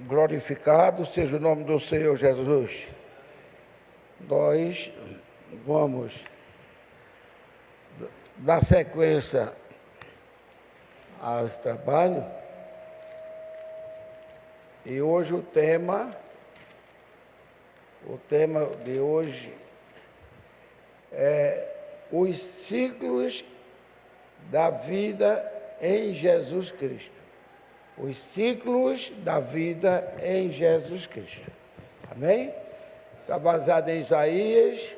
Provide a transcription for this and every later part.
Glorificado seja o nome do Senhor Jesus. Nós vamos dar sequência a esse trabalho. E hoje o tema de hoje é os ciclos da vida em Jesus Cristo. Os ciclos da vida em Jesus Cristo. Amém? Está baseado em Isaías.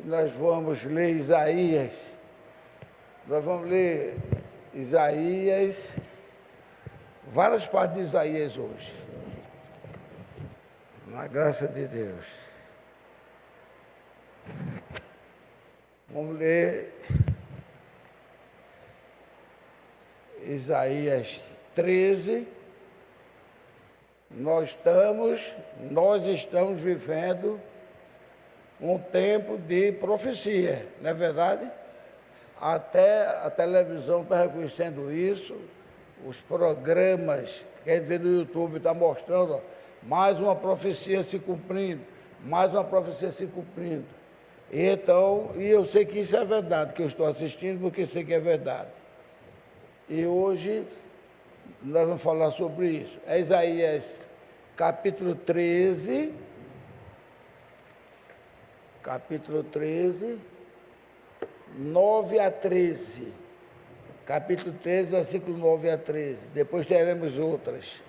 Nós vamos ler Isaías. Nós vamos ler Isaías, várias partes de Isaías hoje. Na graça de Deus. Vamos ler Isaías 13. Nós estamos vivendo um tempo de profecia, não é verdade? Até a televisão está reconhecendo isso, os programas que a gente vê no YouTube estão mostrando, ó, mais uma profecia se cumprindo, mais uma profecia se cumprindo. Então, e eu sei que isso é verdade, que eu estou assistindo, porque sei que é verdade. E hoje nós vamos falar sobre isso. É Isaías capítulo 13, 9 a 13. Capítulo 13, versículo 9 a 13. Depois teremos outras.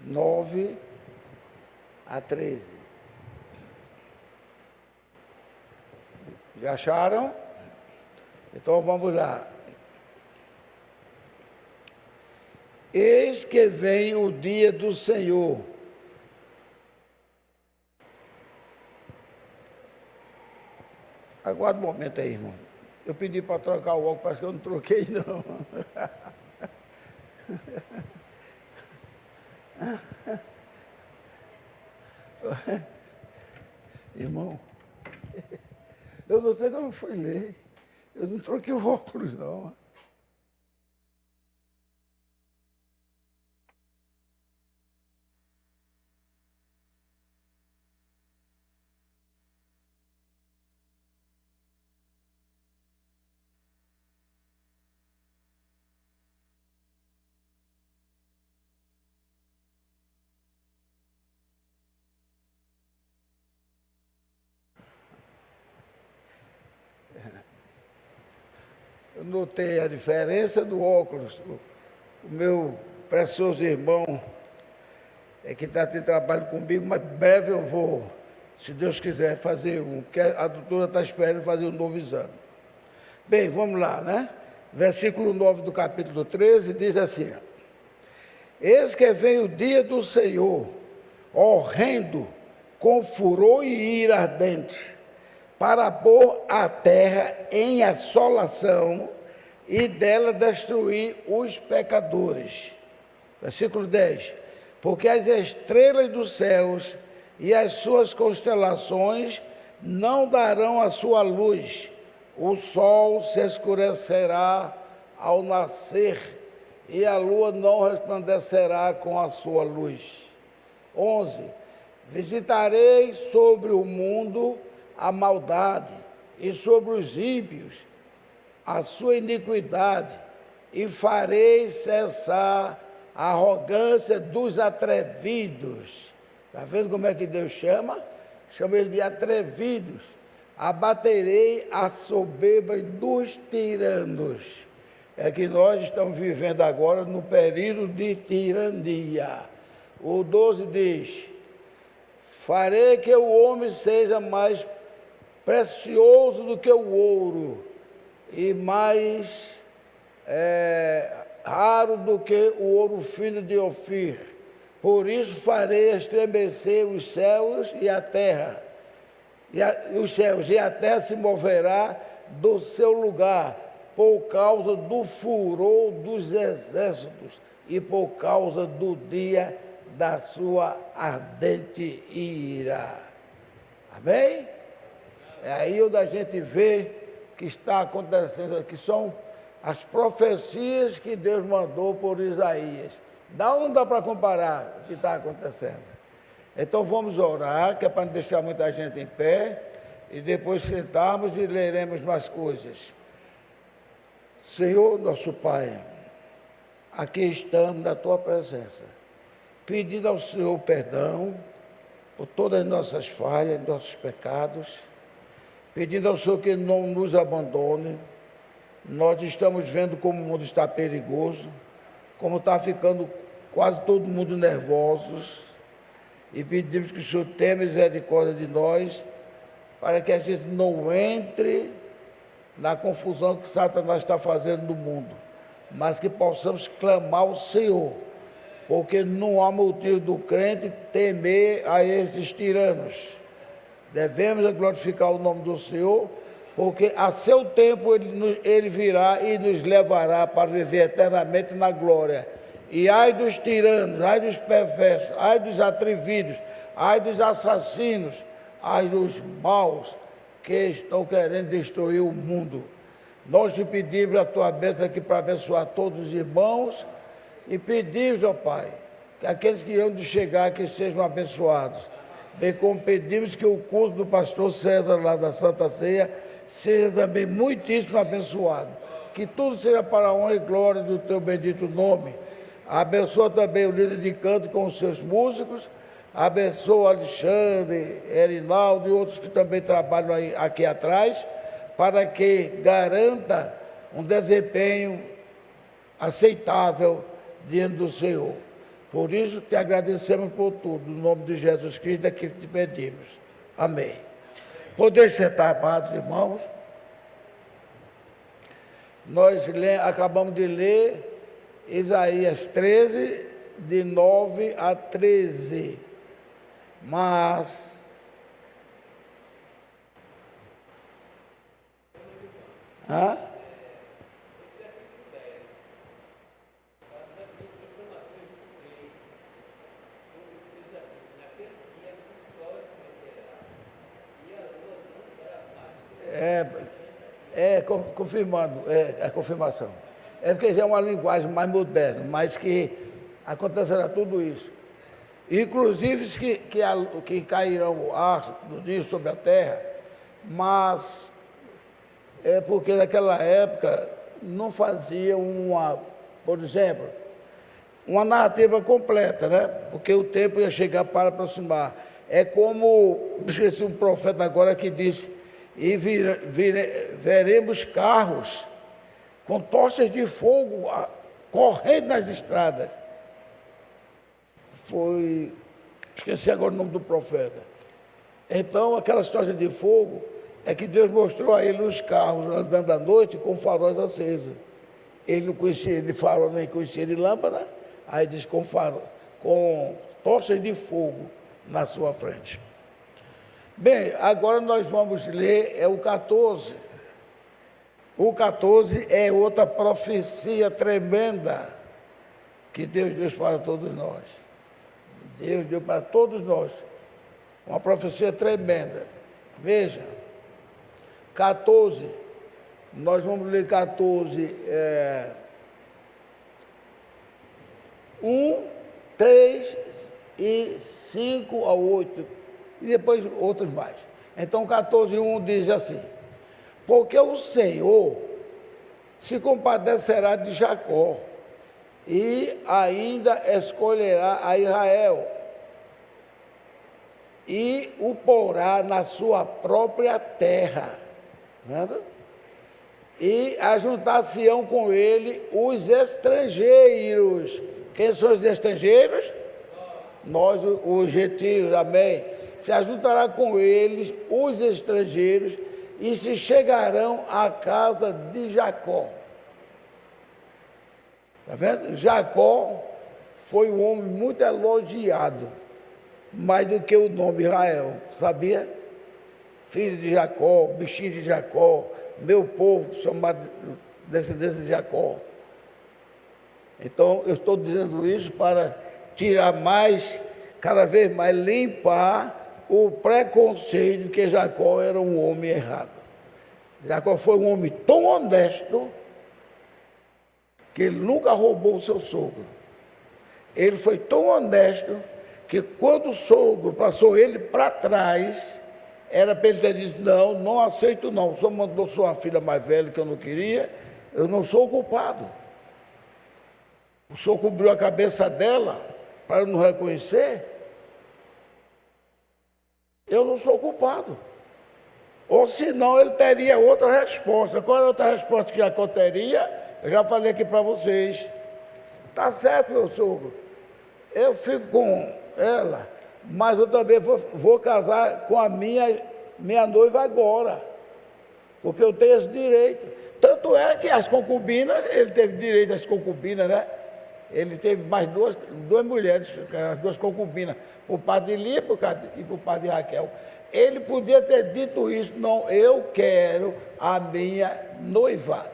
9 a 13. Já acharam? Então vamos lá. Eis que vem o dia do Senhor. Aguarda um momento aí, irmão. Eu pedi para trocar o óculos, parece que eu não troquei, não. Irmão, eu não sei como eu fui ler. Eu não troquei o óculos, não. Eu notei a diferença do óculos. O meu precioso irmão que está tendo trabalho comigo, mas breve eu vou, se Deus quiser, fazer um, porque a doutora está esperando fazer um novo exame. Bem, vamos lá, né? Versículo 9 do capítulo 13 diz assim: eis que vem o dia do Senhor, horrendo, com furor e ira ardente, para pôr a terra em assolação e dela destruir os pecadores. Versículo 10. Porque as estrelas dos céus e as suas constelações não darão a sua luz, o sol se escurecerá ao nascer e a lua não resplandecerá com a sua luz. 11. Visitarei sobre o mundo a maldade, e sobre os ímpios a sua iniquidade, e farei cessar a arrogância dos atrevidos. Está vendo como é que Deus chama? Chama ele de atrevidos. Abaterei a soberba dos tiranos. É que nós estamos vivendo agora no período de tirania. O 12 diz: farei que o homem seja mais precioso do que o ouro, e mais raro do que o ouro fino de Ofir. Por isso farei estremecer os céus e a terra, e a terra se moverá do seu lugar, por causa do furor dos exércitos, e por causa do dia da sua ardente ira. Amém? É aí onde a gente vê que está acontecendo aqui, são as profecias que Deus mandou por Isaías. Dá ou não dá para comparar o que está acontecendo? Então vamos orar, que é para não deixar muita gente em pé, e depois sentarmos e leremos mais coisas. Senhor, nosso Pai, aqui estamos na Tua presença, pedindo ao Senhor perdão por todas as nossas falhas, nossos pecados, pedindo ao Senhor que não nos abandone. Nós estamos vendo como o mundo está perigoso, como está ficando quase todo mundo nervosos, e pedimos que o Senhor tenha misericórdia de nós, para que a gente não entre na confusão que Satanás está fazendo no mundo, mas que possamos clamar ao Senhor, porque não há motivo do crente temer a esses tiranos. Devemos glorificar o nome do Senhor, porque a seu tempo ele virá e nos levará para viver eternamente na glória. E ai dos tiranos, ai dos perversos, ai dos atrevidos, ai dos assassinos, ai dos maus que estão querendo destruir o mundo. Nós te pedimos a tua bênção aqui para abençoar todos os irmãos e pedimos, ó Pai, que aqueles que iam de chegar aqui sejam abençoados. Bem como pedimos que o culto do pastor César lá da Santa Ceia seja também muitíssimo abençoado. Que tudo seja para a honra e glória do teu bendito nome. Abençoa também o líder de canto com os seus músicos. Abençoa Alexandre, Erinaldo e outros que também trabalham aqui atrás, para que garanta um desempenho aceitável diante do Senhor. Por isso, te agradecemos por tudo. No nome de Jesus Cristo é que te pedimos. Amém. Poder sentar, amados irmãos. Nós acabamos de ler Isaías 13, de 9 a 13. Mas confirmando, a confirmação. É porque já é uma linguagem mais moderna, mas que acontecerá tudo isso. Inclusive que cairão astros do dia sobre a terra, mas é porque naquela época não fazia por exemplo, uma narrativa completa, né? Porque o tempo ia chegar para aproximar. É como, esqueci um profeta agora que disse, e veremos carros com tochas de fogo correndo nas estradas. Esqueci agora o nome do profeta. Então, aquelas tochas de fogo é que Deus mostrou a ele os carros andando à noite com faróis acesos. Ele não conhecia de farol, nem conhecia de lâmpada, aí diz com tochas de fogo na sua frente. Bem, agora nós vamos ler o 14. O 14 é outra profecia tremenda que Deus deu para todos nós. Deus deu para todos nós uma profecia tremenda. Veja, 14, nós vamos ler 14, 1, 3 e 5 a 8, e depois outros mais. Então, 14, 1 diz assim: porque o Senhor se compadecerá de Jacó e ainda escolherá a Israel e o porá na sua própria terra. Vendo? E ajuntar-se-ão com ele os estrangeiros. Quem são os estrangeiros? Nós, os gentios, amém. Se ajuntará com eles os estrangeiros e se chegarão à casa de Jacó. Está vendo? Jacó foi um homem muito elogiado, mais do que o nome Israel, sabia? Filho de Jacó, bichinho de Jacó, meu povo, chamado descendência de Jacó. Então, eu estou dizendo isso para tirar cada vez mais, limpar o preconceito de que Jacó era um homem errado. Jacó foi um homem tão honesto que ele nunca roubou o seu sogro. Ele foi tão honesto que quando o sogro passou ele para trás, era para ele ter dito, não, não aceito não, só mandou sua filha mais velha que eu não queria, eu não sou o culpado. O senhor cobriu a cabeça dela para não reconhecer, eu não sou o culpado. Ou senão ele teria outra resposta. Qual é a outra resposta que já teria? Eu já falei aqui para vocês. Tá certo, meu sogro, eu fico com ela, mas eu também vou casar com a minha noiva agora, porque eu tenho esse direito. Tanto é que as concubinas, ele teve direito às concubinas, né? Ele teve mais duas mulheres, as duas concubinas, por parte de Lia e por parte de Raquel. Ele podia ter dito isso, não, eu quero a minha noiva.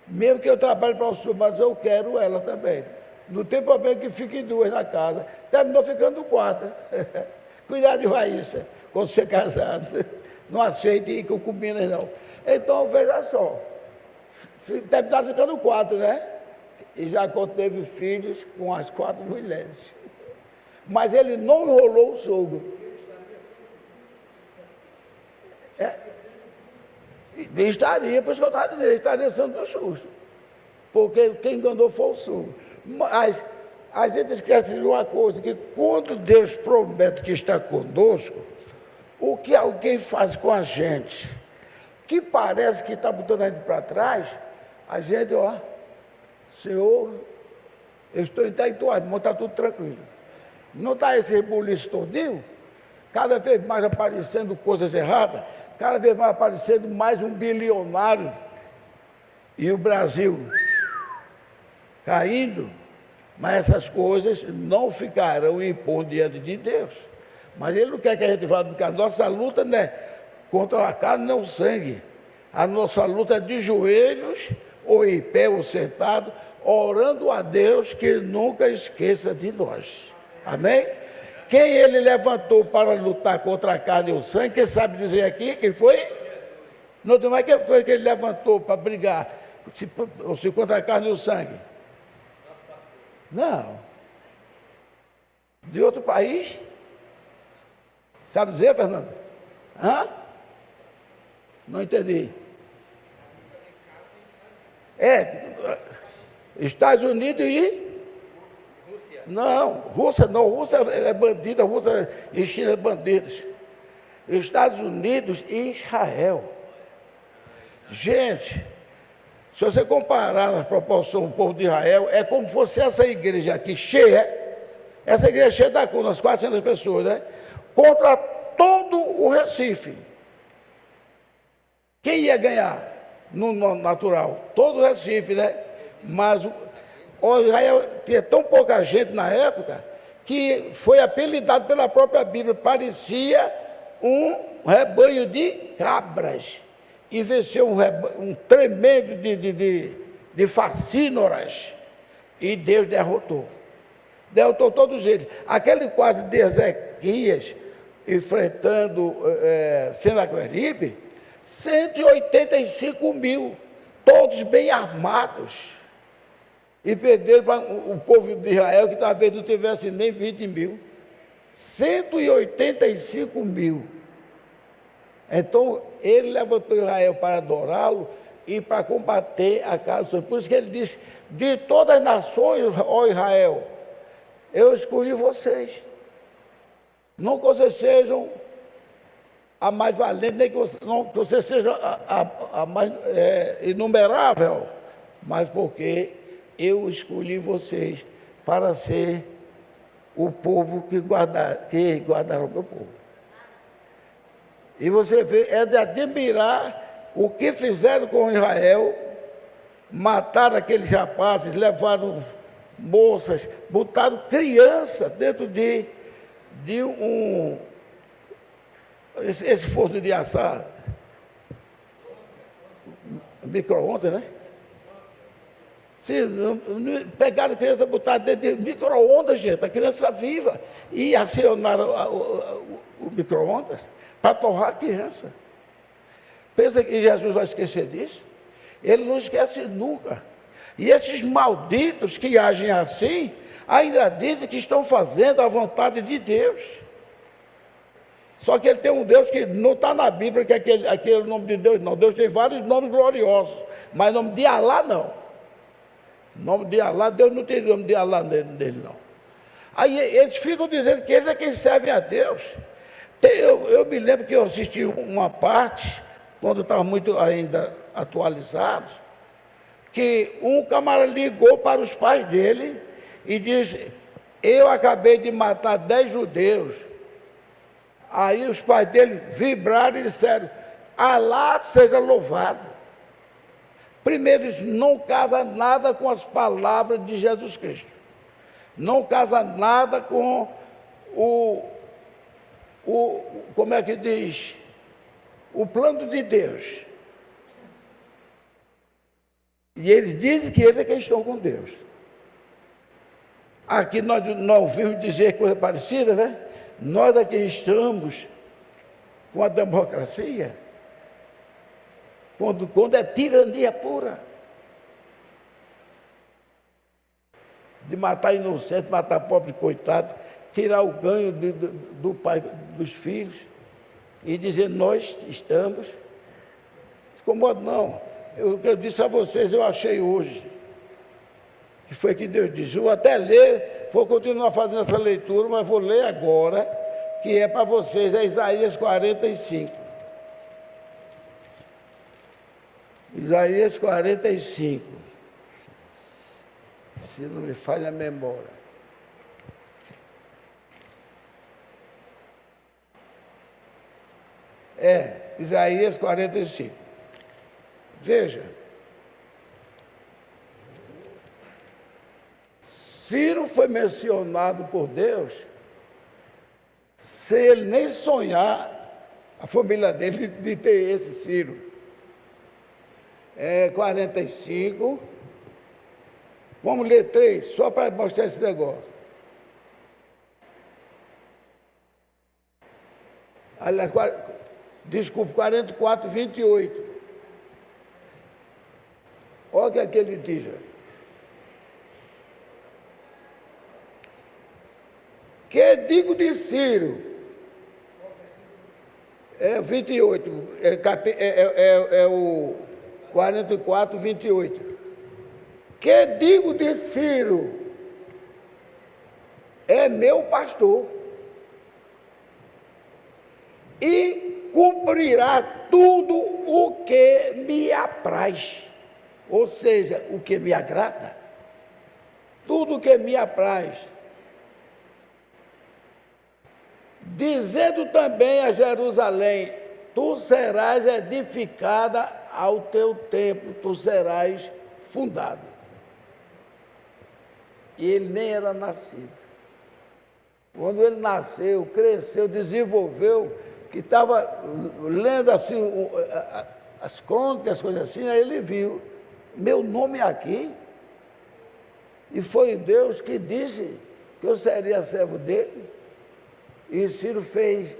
Mesmo que eu trabalhe para o senhor, mas eu quero ela também. Não tem problema que fiquem duas na casa. Terminou ficando quatro. Cuidado de Raíssa, quando você casado. Não aceite ir com concubinas, não. Então, veja só. Terminaram ficando quatro, né? E Jacó teve filhos com as 4 mulheres. Mas ele não enrolou o sogro. Estaria, por isso que eu estava dizendo, ele estaria sendo justo. Porque quem enganou foi o sogro. Mas a gente esquece de uma coisa, que quando Deus promete que está conosco, o que alguém faz com a gente, que parece que está botando a gente para trás, a gente, Senhor, eu estou em tuas mãos, está tudo tranquilo. Não está esse rebuliço todinho? Cada vez mais aparecendo coisas erradas, cada vez mais aparecendo mais um bilionário, e o Brasil caindo, mas essas coisas não ficarão impondo diante de Deus. Mas Ele não quer que a gente vá, porque a nossa luta não é contra a carne, não o sangue. A nossa luta é de joelhos, ou em pé, ou sentado, orando a Deus que nunca esqueça de nós. Amém? Quem Ele levantou para lutar contra a carne e o sangue, quem sabe dizer aqui, quem foi? Não, mas quem foi que Ele levantou para brigar se contra a carne e o sangue? Não. De outro país? Sabe dizer, Fernando? Hã? Não entendi. Estados Unidos e? Não, Rússia não. Rússia é bandida, Rússia e China é bandidos. Estados Unidos e Israel. Gente, se você comparar na proporção do povo de Israel, é como se fosse essa igreja aqui cheia, essa igreja cheia dá com umas 400 pessoas, né? Contra todo o Recife. Quem ia ganhar no natural? Todo o Recife, né? Mas o Israel tinha tão pouca gente na época que foi apelidado pela própria Bíblia, parecia um rebanho de cabras. E venceu um tremendo de facínoras, e Deus derrotou todos eles. Aquele quase de Ezequias, enfrentando Senaqueribe, 185 mil, todos bem armados, e perderam para o povo de Israel, que talvez não tivesse nem 20 mil, 185 mil. Então, ele levantou Israel para adorá-lo e para combater a casa do Senhor. Por isso que ele disse, de todas as nações, ó Israel, eu escolhi vocês. Não que vocês sejam a mais valente, nem que vocês sejam a mais inumerável, mas porque eu escolhi vocês para ser o povo que guardaram o meu povo. E você vê, é de admirar o que fizeram com Israel, mataram aqueles rapazes, levaram moças, botaram criança dentro de esse forno de assar, micro-ondas, né? Pegaram a criança, botaram dentro de micro-ondas, gente, a criança viva, e acionaram o micro-ondas para torrar a criança. Pensa que Jesus vai esquecer disso? Ele não esquece nunca. E esses malditos que agem assim, ainda dizem que estão fazendo a vontade de Deus. Só que ele tem um Deus que não está na Bíblia, que é aquele nome de Deus, não. Deus tem vários nomes gloriosos, mas o nome de Alá não. O nome de Alá, Deus não tem nome de Alá nele, não. Aí eles ficam dizendo que eles é quem servem a Deus. Eu me lembro que eu assisti uma parte, quando estava muito ainda atualizado, que um camarada ligou para os pais dele e disse: eu acabei de matar 10 judeus. Aí os pais dele vibraram e disseram: Alá seja louvado. Primeiro, isso não casa nada com as palavras de Jesus Cristo. Não casa nada com como é que diz? O plano de Deus. E eles dizem que eles é quem estão com Deus. Aqui nós não ouvimos dizer coisa parecida, né? Nós aqui estamos com a democracia, quando é tirania pura. De matar inocente, matar pobre coitado, tirar o ganho do pai, dos filhos, e dizer: nós estamos. Como não? O que eu disse a vocês, eu achei hoje, que foi que Deus disse. Eu vou até ler, vou continuar fazendo essa leitura, mas vou ler agora, que é para vocês, é Isaías 45. Isaías 45. Se não me falha a memória. Isaías 45. Veja. Ciro foi mencionado por Deus sem ele nem sonhar, a família dele, de ter esse Ciro. 45. Vamos ler 3, só para mostrar esse negócio. Aliás, desculpe, 44, 28. Olha o que ele diz. Que digo de Ciro? 28, o 44, 28. Que digo de Ciro? É meu pastor. E cumprirá tudo o que me apraz. Ou seja, o que me agrada. Tudo o que me apraz. Dizendo também a Jerusalém: tu serás edificada ao teu templo, tu serás fundado. E ele nem era nascido. Quando ele nasceu, cresceu, desenvolveu, que estava lendo assim as crônicas, coisas assim, aí ele viu: meu nome é aqui. E foi Deus que disse que eu seria servo dele. E Ciro fez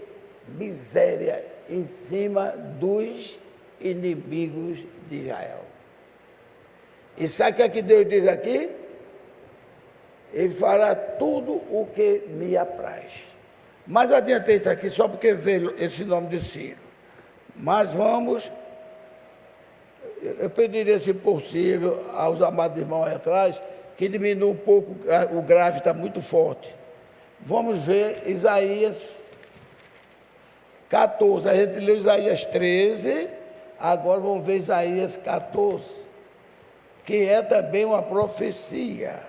miséria em cima dos inimigos de Israel. E sabe o que é que Deus diz aqui? Ele fará tudo o que me apraz. Mas eu adiantei isso aqui só porque veio esse nome de Ciro. Mas vamos, eu pediria, se possível, aos amados irmãos aí atrás, que diminua um pouco, o grave está muito forte. Vamos ver Isaías 14. A gente leu Isaías 13, agora vamos ver Isaías 14, que é também uma profecia.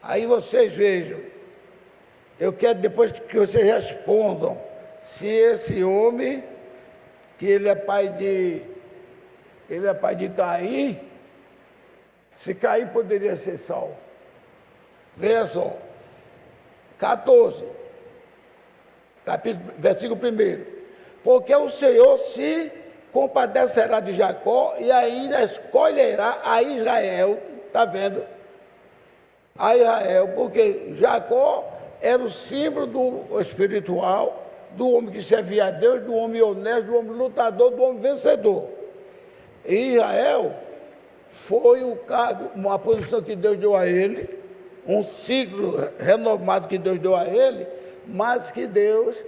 Aí vocês vejam, eu quero depois que vocês respondam se esse homem, que ele é pai de Caim, se Caim poderia ser salvo. Veja só, 14, versículo 1. Porque o Senhor se compadecerá de Jacó e ainda escolherá a Israel, está vendo? A Israel, porque Jacó era o símbolo do espiritual, do homem que servia a Deus, do homem honesto, do homem lutador, do homem vencedor. E Israel foi o cargo, uma posição que Deus deu a ele, um ciclo renomado que Deus deu a ele, mas que Deus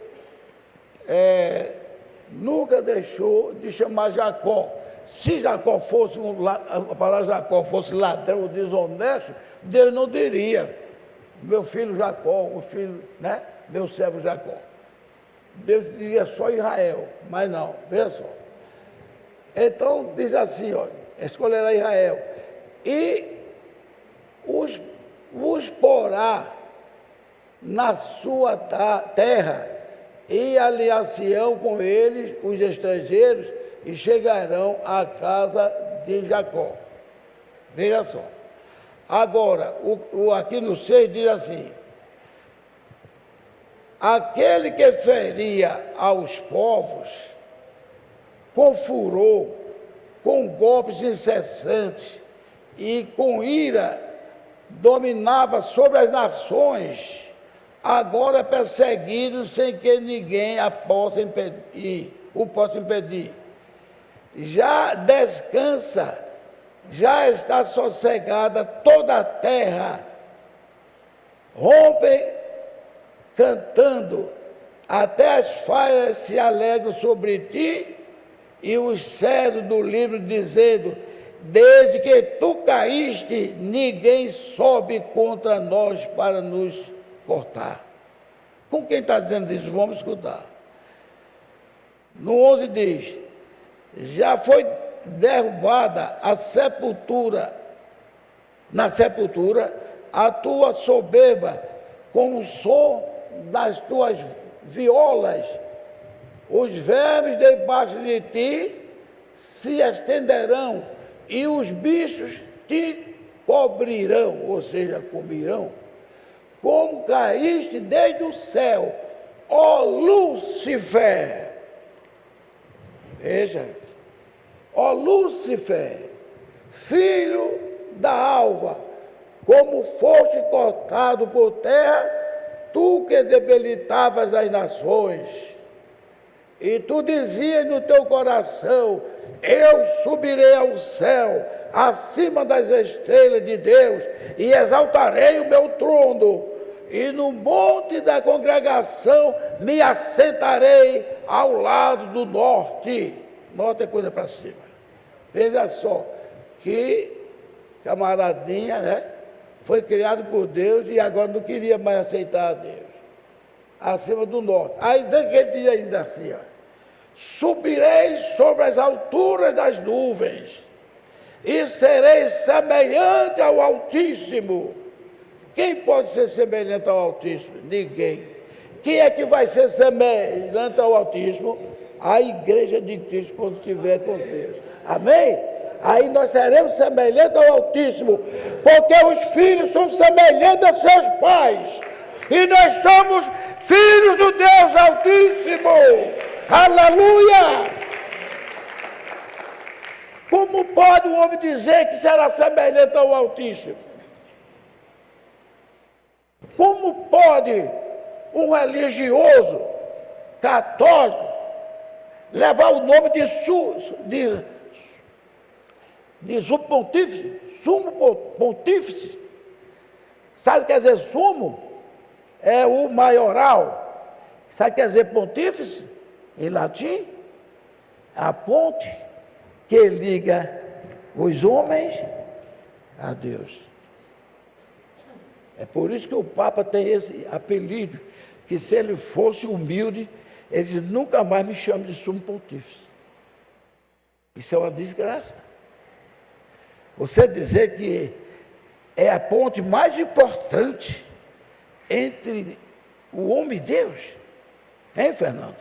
nunca deixou de chamar Jacó. Se Jacó fosse, a palavra Jacó fosse ladrão ou desonesto, Deus não diria, meu filho Jacó, o filho, né? Meu servo Jacó. Deus diria só Israel, mas não, veja só. Então diz assim, olha, escolherá Israel, e os porá na sua terra, e aliar-se-ão com eles os estrangeiros, e chegarão à casa de Jacó. Veja só. Agora, aqui no 6 diz assim: aquele que feria aos povos com furor, com golpes incessantes e com ira dominava sobre as nações, agora é perseguido sem que ninguém o possa impedir. Já descansa, já está sossegada toda a terra, rompem cantando, até as falhas se alegram sobre ti, e os cedros do livro dizendo, desde que tu caíste, ninguém sobe contra nós para nos cortar. Com quem está dizendo isso? Vamos escutar. No 11 diz, já foi derrubada a sepultura, na sepultura, a tua soberba, com o som das tuas violas, os vermes debaixo de ti se estenderão, e os bichos te cobrirão, ou seja, comerão, como caíste desde o céu, ó Lúcifer. Veja, ó Lúcifer, filho da alva, como foste cortado por terra, tu que debilitavas as nações, e tu dizias no teu coração, eu subirei ao céu, acima das estrelas de Deus, e exaltarei o meu trono, e no monte da congregação me assentarei ao lado do norte. Norte é coisa para cima. Veja só, que camaradinha, né? Foi criado por Deus e agora não queria mais aceitar a Deus. Acima do norte. Aí vem que ele diz ainda assim, ó, subirei sobre as alturas das nuvens e serei semelhante ao Altíssimo. Quem pode ser semelhante ao Altíssimo? Ninguém. Quem é que vai ser semelhante ao Altíssimo? A igreja de Cristo quando estiver com Deus. Amém? Aí nós seremos semelhantes ao Altíssimo, porque os filhos são semelhantes a seus pais, e nós somos filhos do Deus Altíssimo. Aleluia! Como pode um homem dizer que será semelhante ao Altíssimo? Como pode um religioso católico levar o nome de sumo pontífice? Sumo pontífice? Sabe o que quer dizer sumo? É o maioral. Sabe o que quer dizer pontífice? Em latim, a ponte que liga os homens a Deus. É por isso que o Papa tem esse apelido, que se ele fosse humilde, ele diz, nunca mais me chame de sumo pontífice. Isso é uma desgraça. Você dizer que é a ponte mais importante entre o homem e Deus, hein, Fernando?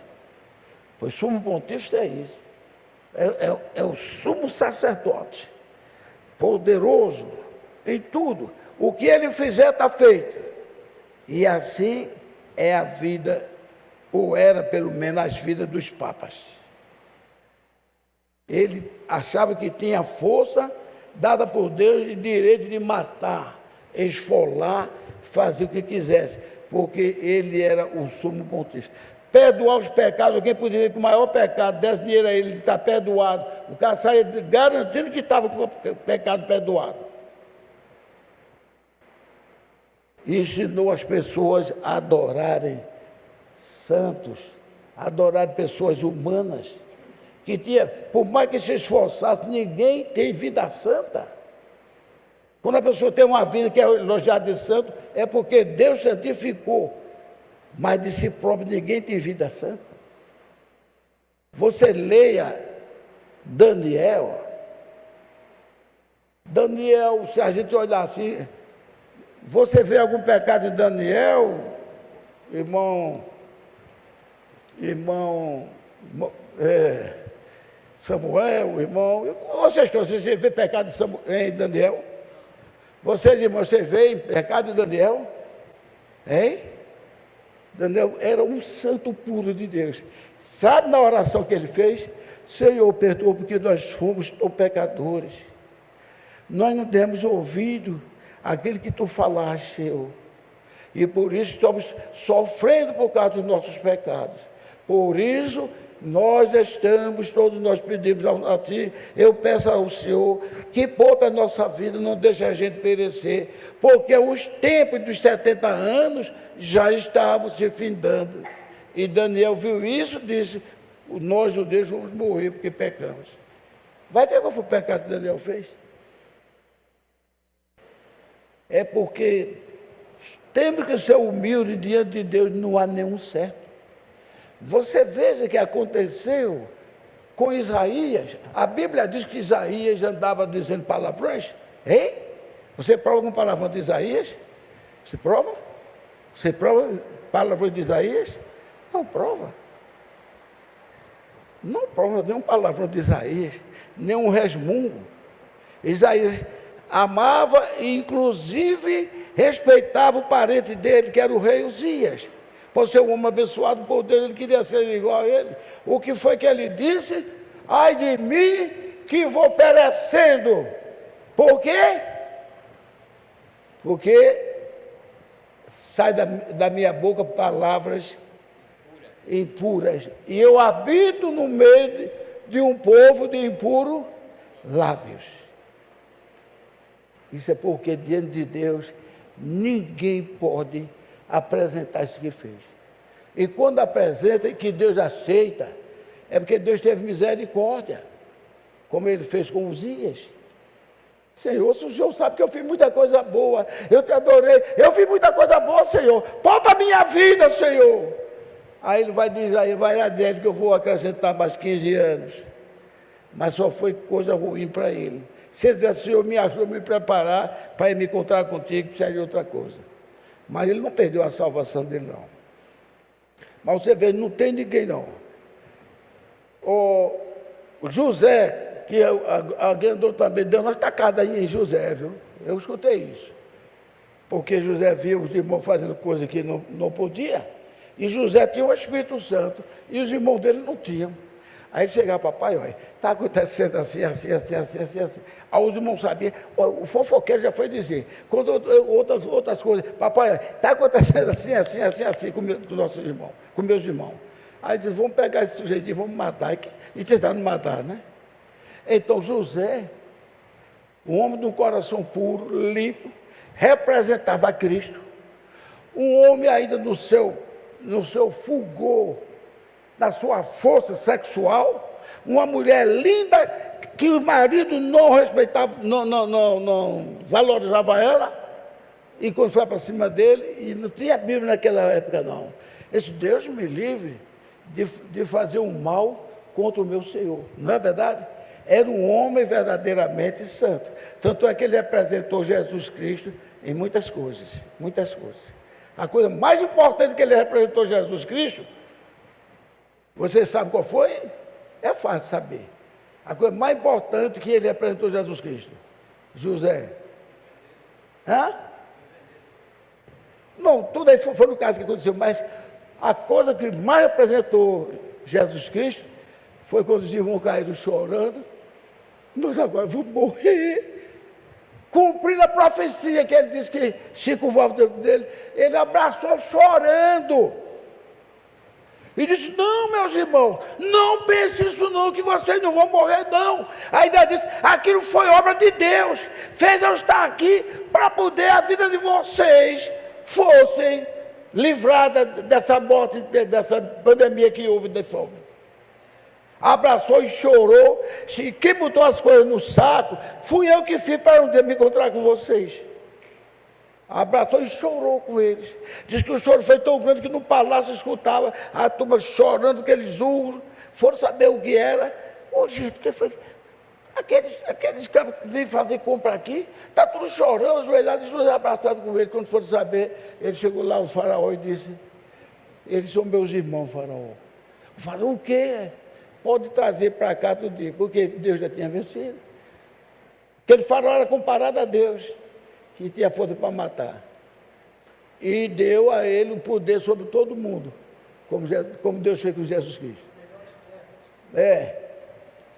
Pois sumo pontífice é isso. É o sumo sacerdote, poderoso em tudo. O que ele fizer está feito. E assim é a vida, ou era pelo menos as vidas dos papas. Ele achava que tinha força dada por Deus e direito de matar, esfolar, fazer o que quisesse, porque ele era o sumo pontífice. perdoar os pecados. Alguém poderia dizer que o maior pecado desse dinheiro a ele está perdoado. O cara saia garantindo que estava com o pecado perdoado. E ensinou as pessoas a adorarem santos, a adorarem pessoas humanas, que tinha, por mais que se esforçasse, ninguém tem vida santa. Quando a pessoa tem uma vida que é elogiada de santo, é porque Deus santificou. Mas de si próprio ninguém tem vida santa. Você leia Daniel, se a gente olhar assim, você vê algum pecado em Daniel, irmão Samuel, irmão, você vê pecado em Daniel? Vocês, irmãos, você vê pecado em Daniel? Hein? Daniel era um santo puro de Deus. Sabe na oração que ele fez? Senhor, perdoa porque nós fomos tão pecadores. Nós não demos ouvido àquilo que tu falaste, Senhor. E por isso estamos sofrendo por causa dos nossos pecados. Por isso, todos nós pedimos a Ti, eu peço ao Senhor que poupe a nossa vida, não deixe a gente perecer, porque os tempos dos 70 anos já estavam se findando. E Daniel viu isso e disse, nós judeus vamos morrer porque pecamos. Vai ver qual foi o pecado que Daniel fez? É porque temos que ser humildes diante de Deus, não há nenhum certo. Você veja o que aconteceu com Isaías. A Bíblia diz que Isaías andava dizendo palavrões. Hein? Você prova algum palavrão de Isaías? Você prova? Você prova palavrões de Isaías? Não prova. Não prova nenhum palavrão de Isaías, nenhum resmungo. Isaías amava e inclusive respeitava o parente dele, que era o rei Uzias. Por ser um homem abençoado por Deus, ele queria ser igual a ele. O que foi que ele disse? Ai de mim, que vou perecendo. Por quê? Porque sai da minha boca palavras impuras. E eu habito no meio de um povo de impuros lábios. Isso é porque diante de Deus, ninguém pode apresentar isso que fez. E quando apresenta e que Deus aceita, é porque Deus teve misericórdia, como ele fez com Uzias. Senhor, o Senhor sabe que eu fiz muita coisa boa, eu te adorei, eu fiz muita coisa boa, Senhor, poupa a minha vida, Senhor. Aí ele vai dizer, aí vai lá dizer que eu vou acrescentar mais 15 anos, mas só foi coisa ruim para ele. Se ele dissesse, Senhor, me ajuda a me preparar para ir me encontrar contigo, seria outra coisa. Mas ele não perdeu a salvação dele, não. Mas você vê, não tem ninguém, não. O José, que alguém andou também, deu uma estacada aí em José, viu? Eu escutei isso. Porque José viu os irmãos fazendo coisa que não podia. E José tinha o Espírito Santo, e os irmãos dele não tinham. Aí ele chegava, papai, olha, está acontecendo assim. Aí os irmãos sabiam, o fofoqueiro já foi dizer, quando outras coisas, papai, está acontecendo assim com nossos irmãos, com meus irmãos. Aí disse, vamos pegar esse sujeito e vamos matar, e tentaram matar, né? Então José, um homem de um coração puro, limpo, representava Cristo, um homem ainda no seu fulgor, na sua força sexual, uma mulher linda que o marido não respeitava, não valorizava ela, e quando foi para cima dele, e não tinha Bíblia naquela época não. Esse Deus me livre de fazer um mal contra o meu Senhor, não é verdade? Era um homem verdadeiramente santo, tanto é que ele representou Jesus Cristo em muitas coisas. A coisa mais importante que ele representou Jesus Cristo, você sabe qual foi? É fácil saber. A coisa mais importante que ele apresentou Jesus Cristo. José. Hã? Não, tudo aí foi no caso que aconteceu, mas a coisa que mais apresentou Jesus Cristo foi quando os irmãos caíram chorando. Nós agora vamos morrer. Cumprindo a profecia que ele disse que Chico voava dentro dele, ele abraçou chorando. E disse, não, meus irmãos, não pense isso não, que vocês não vão morrer não. Ainda disse, aquilo foi obra de Deus, fez eu estar aqui para poder a vida de vocês fossem livrada dessa morte, dessa pandemia que houve de fome. Abraçou e chorou. Quem botou as coisas no saco fui eu que fiz para um dia me encontrar com vocês. Abraçou e chorou com eles. Diz que o choro foi tão grande que no palácio escutava a turma chorando, aqueles urros. Foram saber o que era. Ô, gente, o que foi? Aqueles caras que vêm fazer compra aqui, está tudo chorando, ajoelhado, e José abraçado com ele. Quando foram saber, ele chegou lá, o faraó, e disse, eles são meus irmãos, faraó. O faraó, o quê? Pode trazer para cá todo dia, porque Deus já tinha vencido. Aquele faraó era comparado a Deus, que tinha força para matar. E deu a ele o poder sobre todo mundo, como Deus fez com Jesus Cristo.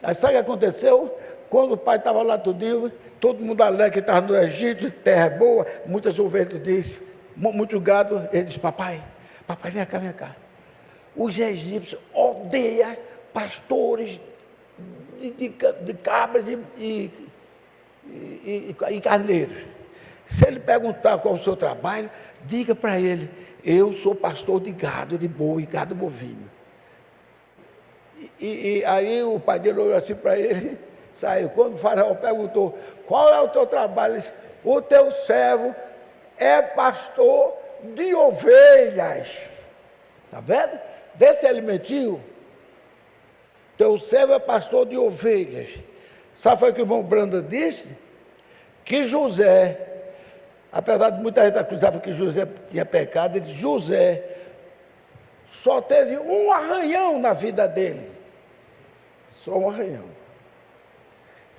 Aí sabe o que aconteceu? Quando o pai estava lá todo mundo alegre que estava no Egito, terra boa, muitas ovelhas disse, muito gado, ele disse, papai, vem cá. Os egípcios odeiam pastores de cabras e carneiros. Se ele perguntar qual é o seu trabalho, diga para ele, eu sou pastor de gado, de boi, gado bovino. E aí o pai dele olhou assim para ele, saiu. Quando o faraó perguntou, qual é o teu trabalho? Ele disse, o teu servo é pastor de ovelhas. Está vendo? Vê se ele mentiu. Teu servo é pastor de ovelhas. Sabe o que o irmão Branda disse? Que José, apesar de muita gente acusava que José tinha pecado, ele disse, José só teve um arranhão na vida dele. Só um arranhão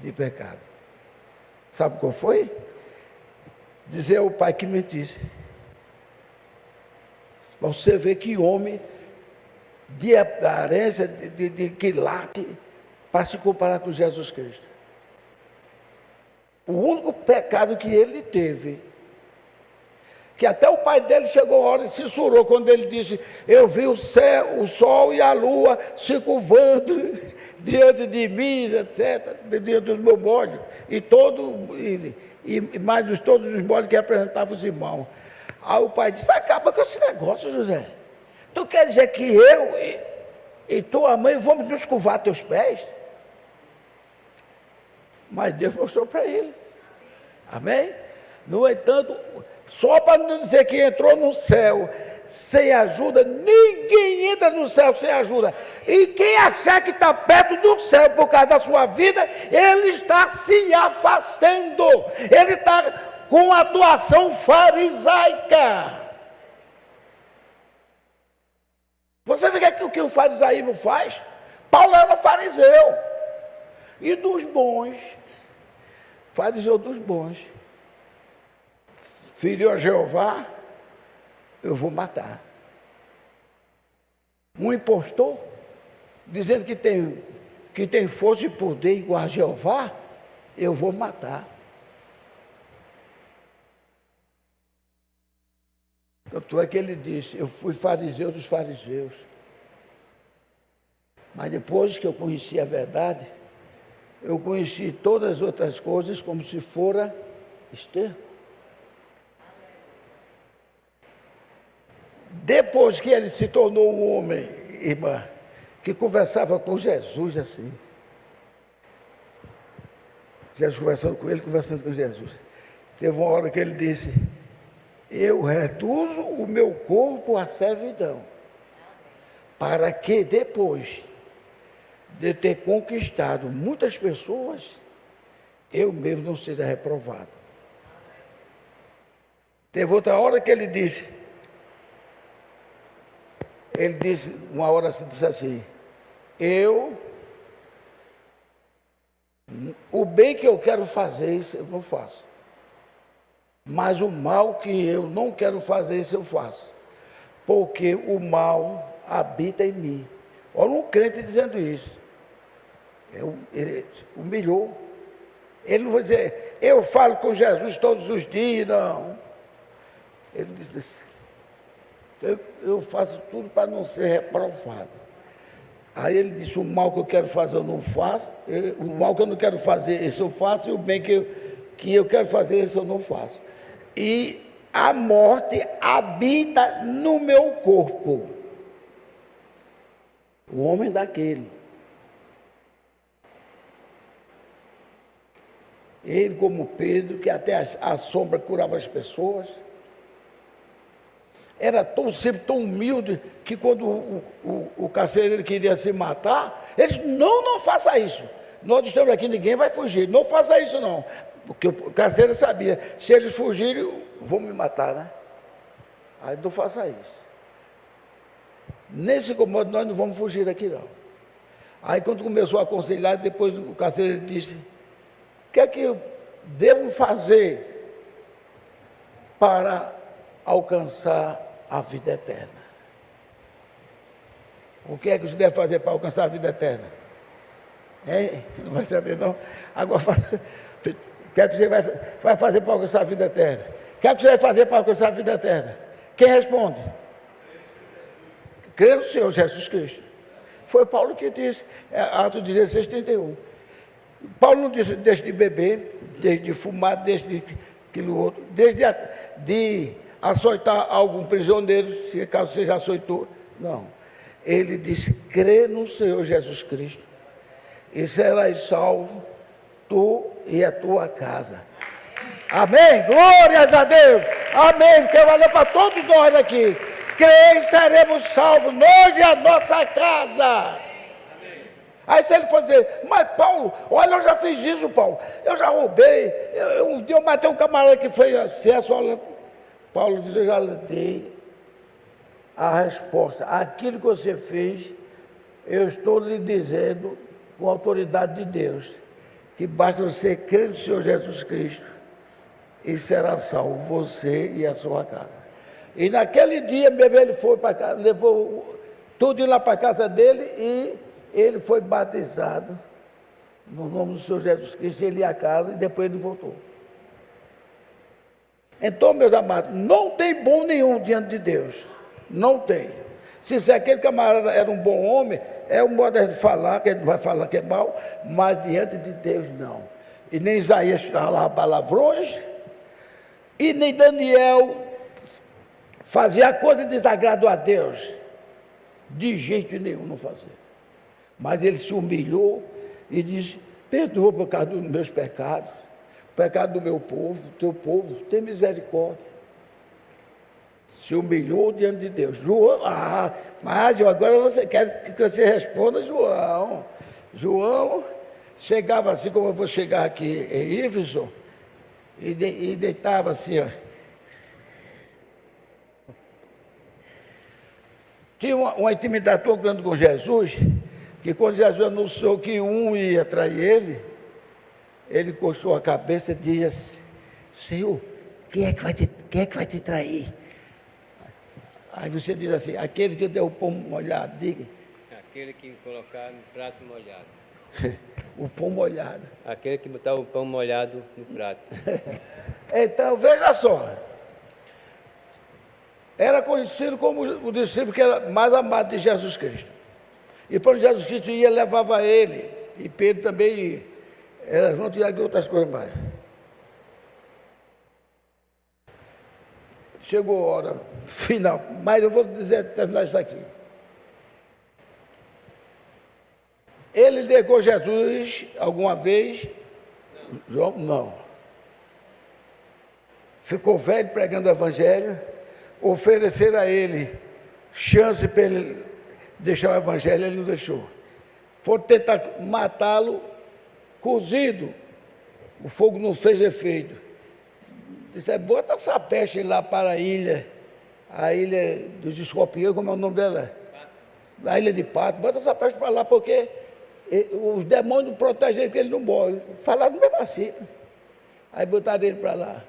de pecado. Sabe qual foi? Dizer ao pai que mentisse. Você vê que homem de aparência, de quilate, para se comparar com Jesus Cristo. O único pecado que ele teve, que até o pai dele chegou a hora e censurou, quando ele disse, eu vi o céu, o sol e a lua se curvando diante de mim, etc., diante do meu molho, e mais todos os molhos que representavam os irmãos. Aí o pai disse, acaba com esse negócio, José. Tu quer dizer que eu e tua mãe vamos nos curvar teus pés? Mas Deus mostrou para ele. Amém? No entanto, só para não dizer que entrou no céu sem ajuda, ninguém entra no céu sem ajuda. E quem achar que está perto do céu por causa da sua vida, ele está se afastando. Ele está com atuação farisaica. Você vê o que o farisaísmo faz? Paulo era fariseu. E dos bons, fariseu dos bons, feriu a Jeová, eu vou matar. Um impostor, dizendo que tem força e poder igual a Jeová, eu vou matar. Tanto é que ele disse, eu fui fariseu dos fariseus. Mas depois que eu conheci a verdade, eu conheci todas as outras coisas como se fora esterco. Depois que ele se tornou um homem, irmã, que conversava com Jesus assim. Jesus conversando com ele, conversando com Jesus. Teve uma hora que ele disse, eu reduzo o meu corpo à servidão, para que depois de ter conquistado muitas pessoas, eu mesmo não seja reprovado. Teve outra hora que ele disse, uma hora disse assim, o bem que eu quero fazer, isso eu não faço. Mas o mal que eu não quero fazer, isso eu faço. Porque o mal habita em mim. Olha um crente dizendo isso. Ele humilhou. Ele não vai dizer, eu falo com Jesus todos os dias, não. Ele disse, eu faço tudo para não ser reprovado. Aí ele disse, o mal que eu quero fazer eu não faço, o mal que eu não quero fazer, esse eu faço, e o bem que eu quero fazer, esse eu não faço. E a morte habita no meu corpo. O homem daquele. Ele, como Pedro, que até a sombra curava as pessoas, era sempre tão humilde, que quando o carcereiro queria se matar, ele disse, não faça isso. Nós estamos aqui, ninguém vai fugir, não faça isso não. Porque o carcereiro sabia, se eles fugirem, vão me matar, né? Aí não faça isso. Nesse comando nós não vamos fugir daqui não. Aí quando começou a aconselhar, depois o carcereiro disse, o que é que eu devo fazer para alcançar a vida eterna? O que é que você deve fazer para alcançar a vida eterna? Não vai saber não? Agora, o que é que você vai fazer para alcançar a vida eterna? O que é que você vai fazer para alcançar a vida eterna? Quem responde? Crer no Senhor Jesus Cristo. Foi Paulo que disse, Atos 16, 31. Paulo não disse, deixe de beber, deixe de fumar, deixe de aquilo outro, deixe de açoitar algum prisioneiro, se caso você já açoitou. Não. Ele disse, crê no Senhor Jesus Cristo e serás salvo, tu e a tua casa. Amém? Glórias a Deus. Amém. Porque valeu para todos nós aqui. Crê e seremos salvos, nós e a nossa casa. Aí se ele for dizer, mas Paulo, olha, eu já fiz isso, Paulo, eu já roubei, um dia eu matei um camarada que foi acesso, olha, Paulo diz, eu já lhe dei a resposta, aquilo que você fez, eu estou lhe dizendo, com a autoridade de Deus, que basta você crer no Senhor Jesus Cristo, e será salvo você e a sua casa. E naquele dia, mesmo, ele foi para casa, levou tudo lá para a casa dele e ele foi batizado no nome do Senhor Jesus Cristo, ele ia à casa e depois ele voltou. Então, meus amados, não tem bom nenhum diante de Deus. Não tem. Se aquele camarada era um bom homem, é um modo de falar, que ele não vai falar que é mal, mas diante de Deus não. E nem Isaías falava palavrões, e nem Daniel fazia coisa de desagrado a Deus. De jeito nenhum não fazia. Mas ele se humilhou e disse, perdoa por causa dos meus pecados, o pecado do meu povo, teu povo, tem misericórdia. Se humilhou diante de Deus. João, mas agora você quer que você responda, João. João chegava assim, como eu vou chegar aqui em Iveson, e deitava assim, ó. Tinha uma intimidade tão grande com Jesus, que quando Jesus anunciou que um ia trair ele encostou a cabeça e disse, Senhor, quem é que vai te trair? Aí você diz assim, aquele que deu o pão molhado, diga. Aquele que colocar no prato molhado. O pão molhado. Aquele que botar o pão molhado no prato. Então, veja só. Era conhecido como o discípulo que era mais amado de Jesus Cristo. E quando Jesus Cristo ia, levava ele. E Pedro também ia. Era junto e outras coisas mais. Chegou a hora final, mas eu vou terminar isso aqui. Ele negou Jesus alguma vez? João, não. Ficou velho pregando o evangelho, ofereceram a ele chance para ele deixar o evangelho, ele não deixou. Foram tentar matá-lo cozido, o fogo não fez efeito. Disse, bota essa peste lá para a ilha dos escorpiões, como é o nome dela? A ilha de Pato, bota essa peste para lá, porque os demônios protegem ele, porque ele não morre. Falaram mesmo assim. Aí botaram ele para lá.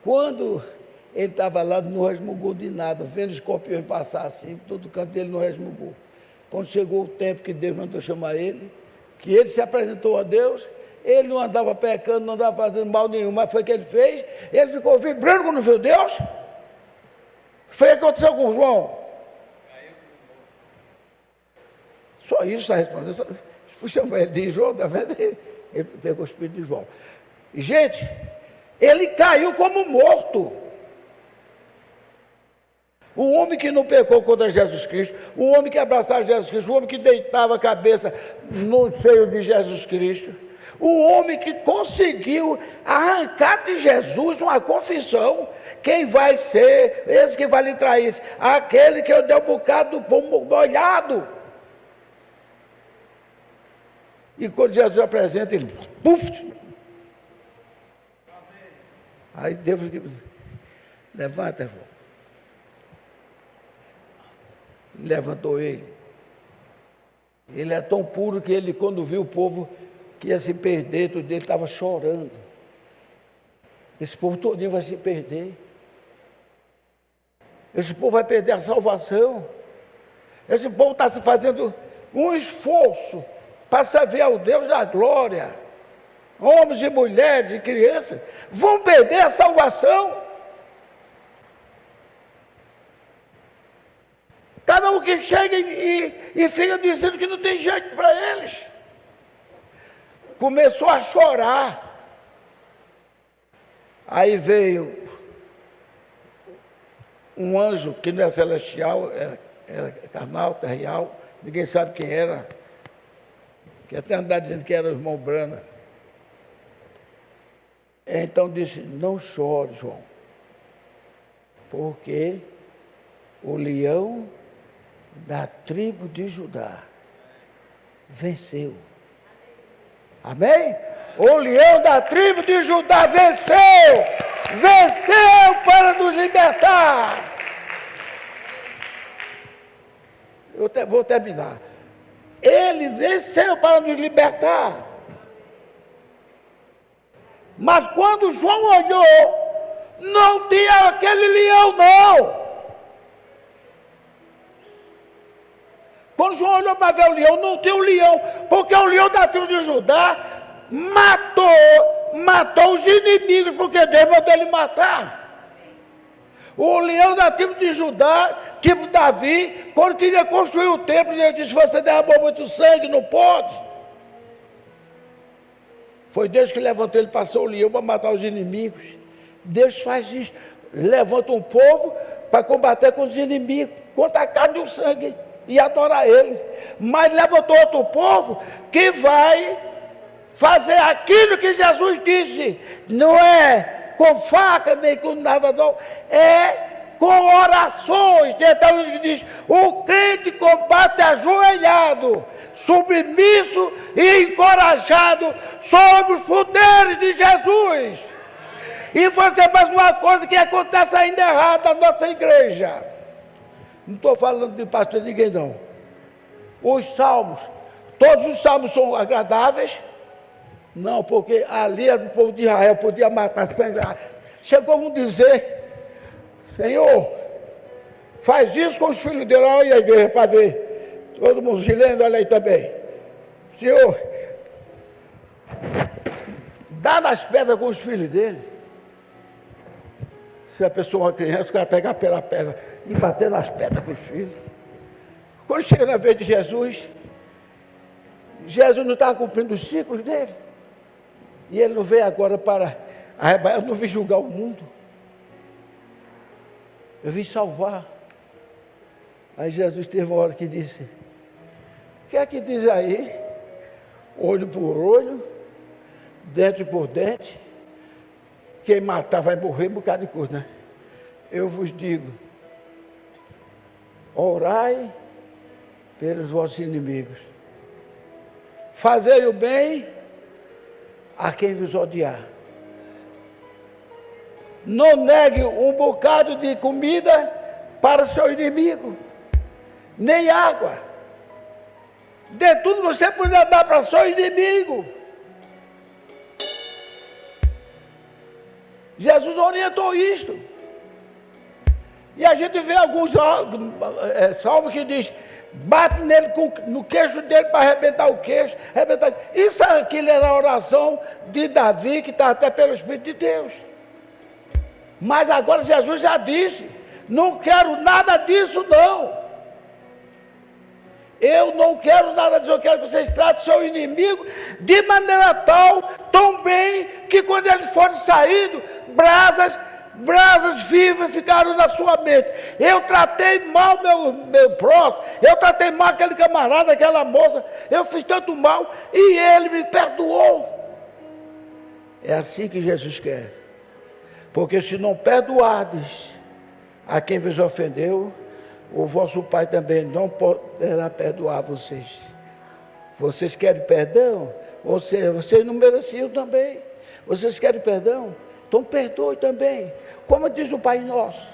Quando ele estava lá, não resmungou de nada, vendo os escorpiões passar assim, todo canto dele não resmungou. Quando chegou o tempo que Deus mandou chamar ele, que ele se apresentou a Deus, ele não andava pecando, não andava fazendo mal nenhum, mas foi o que ele fez, ele ficou vibrando quando viu Deus. Foi aconteceu com João? Só isso está respondendo. Fui chamar ele de João, também ele pegou o espírito de João. Gente, ele caiu como morto. O homem que não pecou contra Jesus Cristo, o homem que abraçava Jesus Cristo, o homem que deitava a cabeça no seio de Jesus Cristo, o homem que conseguiu arrancar de Jesus uma confissão: quem vai ser esse que vai lhe trair? Aquele que eu dei um bocado do pão molhado. E quando Jesus apresenta, ele puf! Aí Deus levanta, João. Levantou ele. Ele é tão puro que ele, quando viu o povo que ia se perder, tudo dele estava chorando. Esse povo todinho vai se perder. Esse povo vai perder a salvação. Esse povo está se fazendo um esforço para servir ao Deus da glória. Homens e mulheres e crianças vão perder a salvação. Cada um que chega e fica dizendo que não tem jeito para eles. Começou a chorar. Aí veio um anjo que não é celestial, era carnal, terreal, ninguém sabe quem era, que até andava dizendo que era o irmão Brana. Então disse: não chore, João, porque o leão da tribo de Judá venceu. Amém? O leão da tribo de Judá venceu para nos libertar. Eu vou terminar. Ele venceu para nos libertar. Mas quando João olhou, não tinha aquele leão, não. Quando João olhou para ver o leão, não tinha o leão, porque o leão da tribo de Judá matou os inimigos, porque Deus mandou ele matar. O leão da tribo de Judá, tipo Davi, quando queria construir o templo, ele disse: você derramou muito sangue, não pode. Foi Deus que levantou ele, passou o leão para matar os inimigos. Deus faz isso, levanta um povo para combater com os inimigos, contra a carne e o sangue, e adorar ele. Mas levantou outro povo que vai fazer aquilo que Jesus disse: não é com faca nem com nada, não, é com orações. Então ele diz: o crente combate ajoelhado, submisso e encorajado sobre os poderes de Jesus. E fazer mais uma coisa que acontece ainda errada na nossa igreja. Não estou falando de pastor de ninguém, não. Os salmos, todos os salmos são agradáveis? Não, porque ali era o povo de Israel, podia matar, sangrar. Chegou um dizer: Senhor, faz isso com os filhos dele. Olha aí a igreja para ver. Todo mundo gilendo, olha aí também. Senhor, dá nas pedras com os filhos dele. Se a pessoa é uma criança, o cara pegar pela pedra e bater nas pedras com os filhos. Quando chega na vez de Jesus, Jesus não estava cumprindo os ciclos dele. E ele não veio agora para arrebatar. Eu não vim julgar o mundo. Eu vim salvar. Aí Jesus teve uma hora que disse: o que é que diz aí? Olho por olho, dente por dente. Quem matar vai morrer, um bocado de coisa, né? Eu vos digo: orai pelos vossos inimigos, fazei o bem a quem vos odiar. Não negue um bocado de comida para o seu inimigo, nem água. Dê tudo que você puder dar para o seu inimigo. Jesus orientou isto. E a gente vê alguns salmos que diz: bate nele no queixo dele para arrebentar o queixo. Isso aquilo era a oração de Davi, que está até pelo Espírito de Deus. Mas agora Jesus já disse: Não quero nada disso, não. Eu não quero nada disso, eu quero que vocês tratem seu inimigo de maneira tal, tão bem, que quando eles forem saindo, brasas vivas ficaram na sua mente. Eu tratei mal meu próximo, eu tratei mal aquele camarada, aquela moça, eu fiz tanto mal e ele me perdoou. É assim que Jesus quer. Porque se não perdoardes a quem vos ofendeu, o vosso Pai também não poderá perdoar vocês. Vocês querem perdão? Vocês não mereciam também. Vocês querem perdão? Então perdoe também. Como diz o Pai Nosso,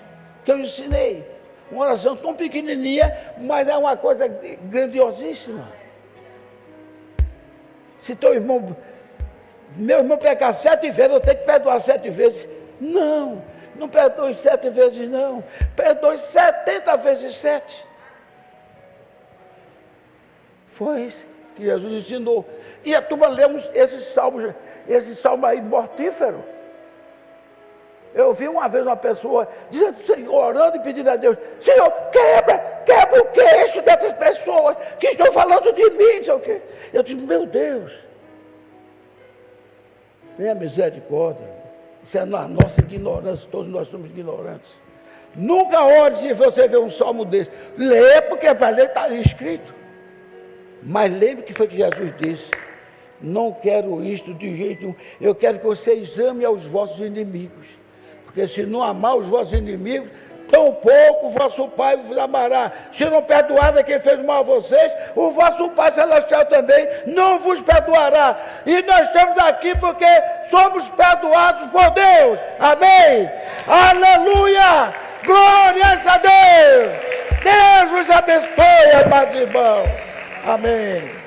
que eu ensinei. Uma oração tão pequenininha, mas é uma coisa grandiosíssima. Se teu irmão, meu irmão pecar 7 vezes, eu tenho que perdoar 7 vezes. Não perdoe 7 vezes não, perdoe 70 vezes 7. Foi isso que Jesus ensinou. E a turma lemos esse salmo aí mortífero. Eu vi uma vez uma pessoa dizendo, Senhor, orando e pedindo a Deus, Senhor, quebra o queixo dessas pessoas que estão falando de mim, não sei o quê. Eu disse, meu Deus, tenha misericórdia. Isso é na nossa ignorância, todos nós somos ignorantes. Nunca ore se você vê um salmo desse. Lê, porque para ler está escrito. Mas lembre que foi que Jesus disse, não quero isto de jeito nenhum, eu quero que você exame aos vossos inimigos. Porque se não amar os vossos inimigos, tão pouco o vosso Pai vos amará. Se não perdoar a quem fez mal a vocês, o vosso Pai Celestial também não vos perdoará. E nós estamos aqui porque somos perdoados por Deus. Amém? Aleluia! Glórias a Deus! Deus vos abençoe, amados irmãos. Amém.